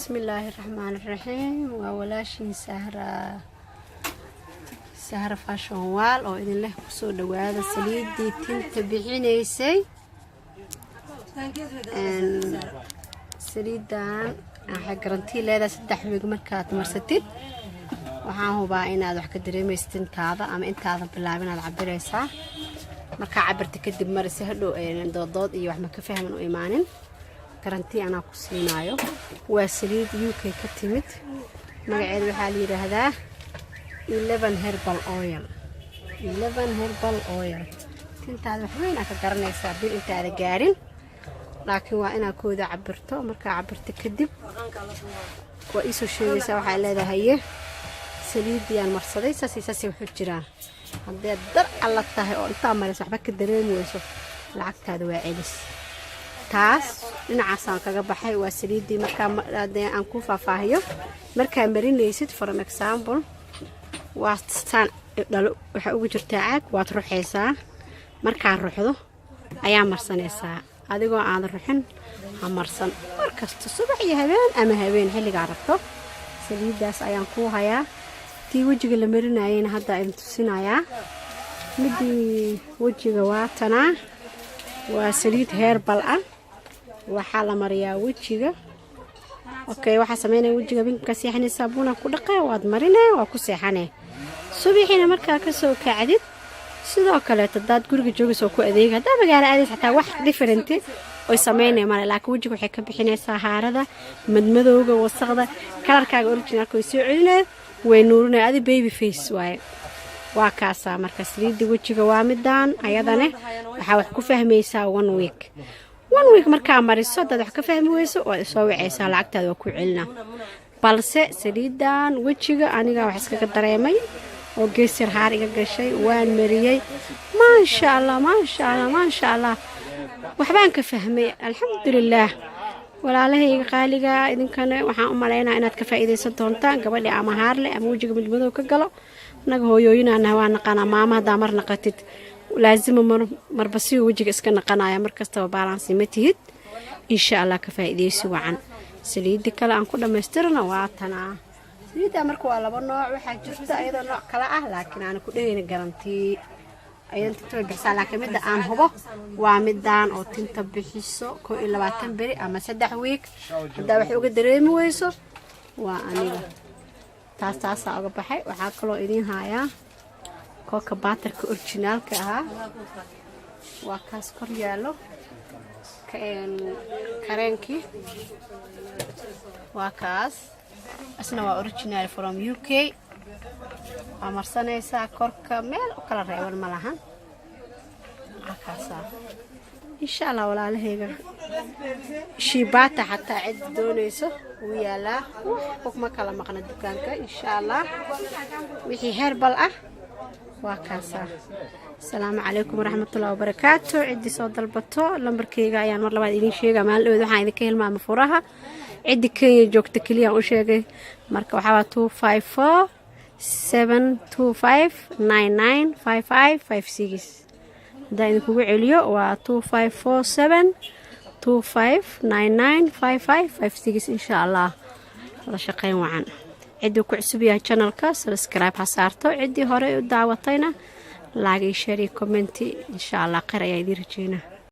بسم الله الرحمن الرحيم وولاشين سهرة فاشون وال oo idin leh ku soo dhawaada saliidii tinta bixinaysay saliidan waxa garanti leedahay 3 week markaad marsatid waxaan hubaa inaad wax ka dareemaysid tintaada ama intaadan bilaabin aad cabiraysaa marka cabirta kadib marisi hadhow dood iyo wax ma ka fahmin oo imaanin garanti ana ku siinaayo waa saliid UK ka timid magaceedu waxa la yiraahdaa 11 herbal oil tintaada wax weyn ka garanaysaa bil intaada gaarin laakiin waa inaad kooda cabirto marka cabirta kadib waa isoo sheegaysaa waxa leedahay saliidiyaan marsaday saasi wuxuu jiraa haddii dar alla tahay oo inta marayso waxba ka dareemayso lacagtaada waa celis taas dhinacaasaan kaga baxay waa saliidii marka aan ku faahfaahiyo marka marinaysid for example waa tan dhalo waxa ugu jirtaa caag waad ruxaysaa marka ruxdo ayaa marsanaysaa adigoo aan ruxin ha marsan markasta subax iyo habeen ama habeen xilliga rabto saliidaas ayaan ku hayaa tii wajiga la marinayeen hadda aan tusinayaa midii wajiga waa tana waa saliid herbal ah waxa la mariyaa wajiga waxa sameynay wajiga binka seexanay saabuuna ku dhaqay waad marinay waa ku seexanay subaxina markaa ka soo kacdid sidoo kale dad guriga joogayso ku adeeg hada magaala adeeg xataa wax different oo sameynay mar laakiin wajiga waxay ka bixinaysaa haarada madmadowga wasaqda kalarkaaga original ko soo celinay way nuurinay adi baby face waa kaasa marka saliid wajiga waa midaan ayadana waxa wax ku fahmaysaa 1 week markaa mariso dad wax ka fahmi weyso oo soo wacaysaa lacagtaada waa ku celina balse saliidan wajiga aniga wax iska dareemay oo geesir haar iga gashay waan mariyay ma sha Allah waxbaan ka fahmay alxamdulillah walaalahayga qaaliga idinkana waxaan u maleynaa inaad ka faa'iideysan doontaan gabadha ama haar leh ama wajiga madmadow ka galo naga hooyooyinana waa naqana maama hada mar naqatid laazim marbasi wajiga iska naqanaya markasta balance ma tihid insha Allah ka faa'iideysi wacan saliid kale aan ku dhameystirna waa tana saliida marka waa laba nooc waxa jirta iyadoo nooc kala ah laakiin aan ku dheeyna garanti ayaan tinta bixisa laakiin mid aan hubo waa midaan oo tinta bixiso 20 beri ama 3 week hada wax uga dareemi weyso waa aniga taas uga baxay waxa kale oo idin hayaa kooka baatarka originalka ah waa kaas kor yaalo kareenki waa kaas asna waa original from UK amarsanaysa korka meel kala reeban malahan akaasa insha Allah walaalahayga shibaata hatta cid doonayso uu yaala kuma kala maqna dukaanka insha Allah wixii herbal ah waa kaasa السلام عليكم ورحمة الله وبركاته عدي صوت البطو لمبركيغا ayaan mar labaad idin sheega maalin waxaan idin ka hilmaamay furaha cidi Kenya joogta kaliya u sheegay marka waxa waa 254 725 995556 hadaan kugu celiyo waa 254 725 995556 insha Allah la shaqeyn wacan cidi ku cusub yahay channelka subscribe ha saarto cidi hore u daawatayna like share comment insha Allah qar ayaa idin rajeenaa